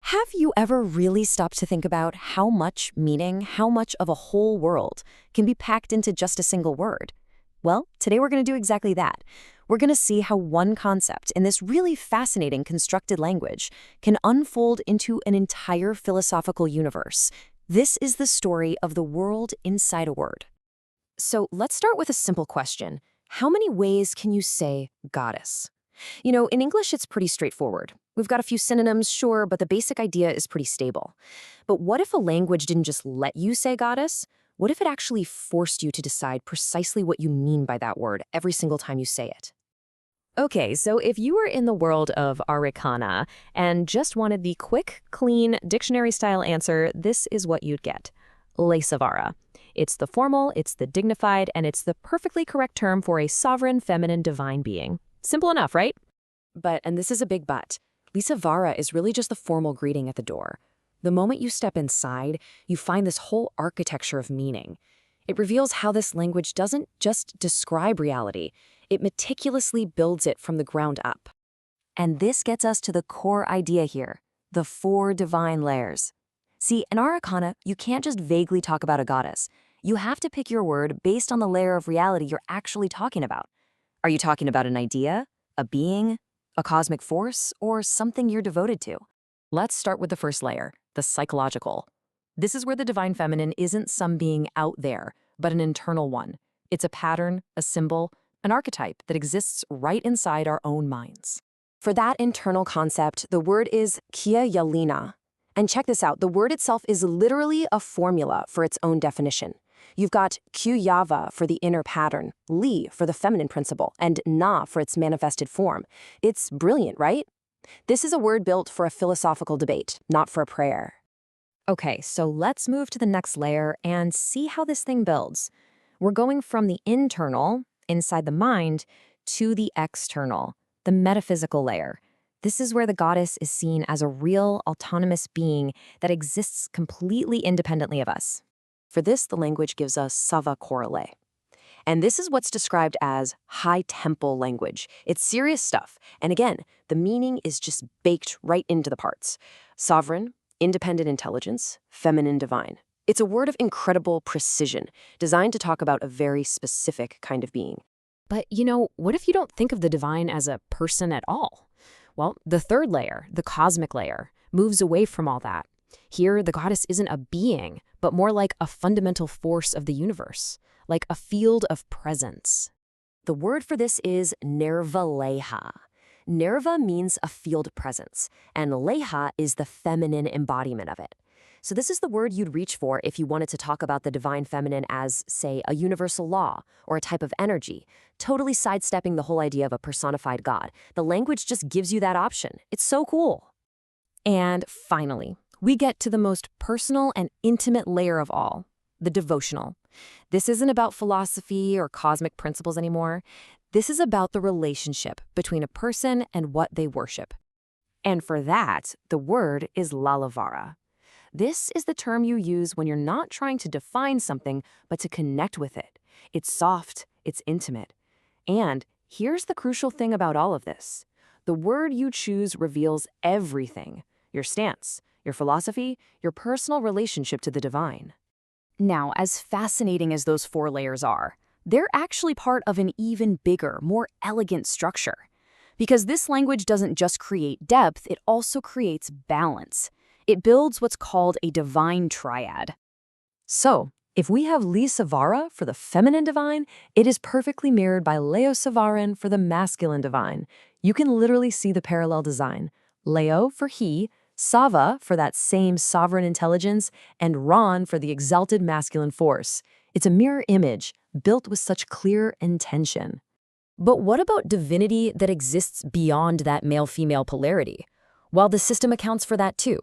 Have you ever really stopped to think about how much meaning, how much of a whole world can be packed into just a single word? Well, today we're going to do exactly that. We're going to see how one concept in this really fascinating constructed language can unfold into an entire philosophical universe. This is the story of the world inside a word. So let's start with a simple question. How many ways can you say goddess? In English, it's pretty straightforward. We've got a few synonyms, sure, but the basic idea is pretty stable. But what if a language didn't just let you say goddess? What if it actually forced you to decide precisely what you mean by that word every single time you say it? Okay, so if you were in the world of Arreqqana and just wanted the quick, clean, dictionary-style answer, this is what you'd get. Lesavarra. It's the formal, it's the dignified, and it's the perfectly correct term for a sovereign, feminine, divine being. Simple enough, right? And this is a big but, Leasavarra is really just the formal greeting at the door. The moment you step inside, you find this whole architecture of meaning. It reveals how this language doesn't just describe reality, it meticulously builds it from the ground up. And this gets us to the core idea here, the 4 divine layers. See, in Arreqqana, you can't just vaguely talk about a goddess. You have to pick your word based on the layer of reality you're actually talking about. Are you talking about an idea, a being, a cosmic force, or something you're devoted to? Let's start with the first layer, the psychological. This is where the divine feminine isn't some being out there, but an internal one. It's a pattern, a symbol, an archetype that exists right inside our own minds. For that internal concept, the word is kia yalina. And check this out, the word itself is literally a formula for its own definition. You've got Q-yava for the inner pattern, Li for the feminine principle, and Na for its manifested form. It's brilliant, right? This is a word built for a philosophical debate, not for a prayer. Okay, so let's move to the next layer and see how this thing builds. We're going from the internal, inside the mind, to the external, the metaphysical layer. This is where the goddess is seen as a real, autonomous being that exists completely independently of us. For this, the language gives us sava correlate. And this is what's described as high temple language. It's serious stuff. And again, the meaning is just baked right into the parts. Sovereign, independent intelligence, feminine divine. It's a word of incredible precision, designed to talk about a very specific kind of being. But what if you don't think of the divine as a person at all? Well, the third layer, the cosmic layer, moves away from all that. Here, the goddess isn't a being, but more like a fundamental force of the universe, like a field of presence. The word for this is nerva-leha. Nerva means a field presence, and leha is the feminine embodiment of it. So this is the word you'd reach for if you wanted to talk about the divine feminine as, say, a universal law or a type of energy, totally sidestepping the whole idea of a personified god. The language just gives you that option. It's so cool. And finally, we get to the most personal and intimate layer of all, the devotional. This isn't about philosophy or cosmic principles anymore. This is about the relationship between a person and what they worship. And for that, the word is Lesavarra. This is the term you use when you're not trying to define something, but to connect with it. It's soft, it's intimate. And here's the crucial thing about all of this. The word you choose reveals everything: your stance, your philosophy, your personal relationship to the divine. Now, as fascinating as those 4 layers are, they're actually part of an even bigger, more elegant structure. Because this language doesn't just create depth, it also creates balance. It builds what's called a divine triad. So, if we have Lesavarra for the feminine divine, it is perfectly mirrored by Leosavarron for the masculine divine. You can literally see the parallel design. Leo for he, Sava for that same sovereign intelligence, and Ron for the exalted masculine force. It's a mirror image, built with such clear intention. But what about divinity that exists beyond that male-female polarity? Well, the system accounts for that too.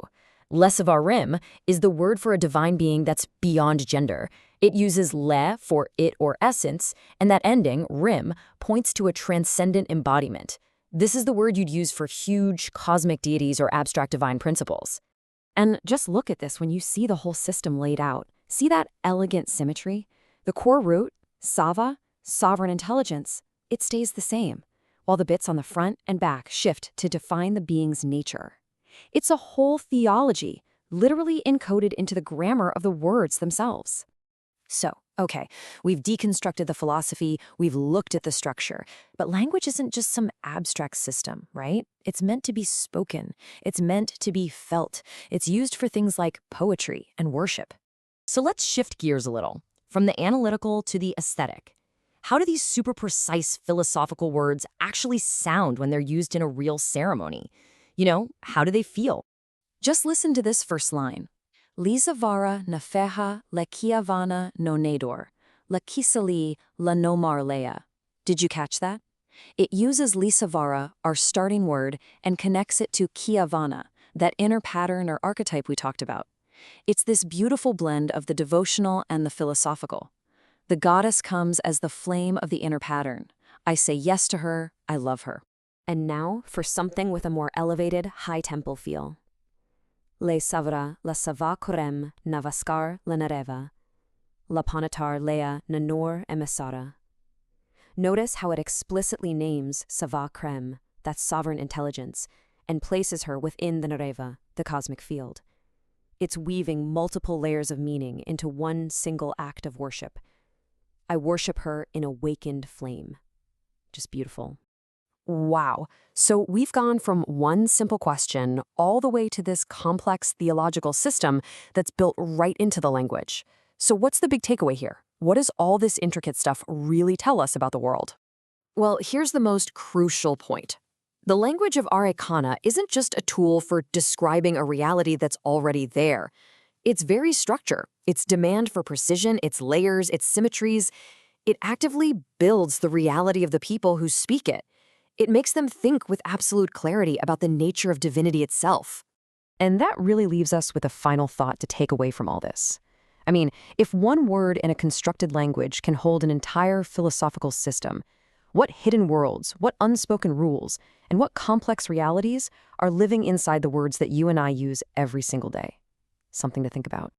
Lesavarrim is the word for a divine being that's beyond gender. It uses le for it or essence, and that ending, rim, points to a transcendent embodiment. This is the word you'd use for huge cosmic deities or abstract divine principles. And just look at this when you see the whole system laid out. See that elegant symmetry? The core root, sava, sovereign intelligence, it stays the same, while the bits on the front and back shift to define the being's nature. It's a whole theology, literally encoded into the grammar of the words themselves. So, okay, we've deconstructed the philosophy, we've looked at the structure, but language isn't just some abstract system, right? It's meant to be spoken. It's meant to be felt. It's used for things like poetry and worship. So let's shift gears a little, from the analytical to the aesthetic. How do these super precise philosophical words actually sound when they're used in a real ceremony? How do they feel? Just listen to this first line. Leasavarra na feha Lekiavana no nador, Lekisali la nomar lea. Did you catch that? It uses Lesavarra, our starting word, and connects it to Kiavana, that inner pattern or archetype we talked about. It's this beautiful blend of the devotional and the philosophical. The goddess comes as the flame of the inner pattern. I say yes to her, I love her. And now for something with a more elevated, high-tempo feel. Lesavarra la Lesavarrim navaskar la nareva, la panatar lea nanor emissara. Notice how it explicitly names Lesavarrim, that sovereign intelligence, and places her within the nareva, the cosmic field. It's weaving multiple layers of meaning into one single act of worship. I worship her in awakened flame. Just beautiful. Wow. So we've gone from one simple question all the way to this complex theological system that's built right into the language. So what's the big takeaway here? What does all this intricate stuff really tell us about the world? Well, here's the most crucial point. The language of Arreqqana isn't just a tool for describing a reality that's already there. It's very structure, its demand for precision, its layers, its symmetries. It actively builds the reality of the people who speak it. It makes them think with absolute clarity about the nature of divinity itself. And that really leaves us with a final thought to take away from all this. I mean, if one word in a constructed language can hold an entire philosophical system, what hidden worlds, what unspoken rules, and what complex realities are living inside the words that you and I use every single day? Something to think about.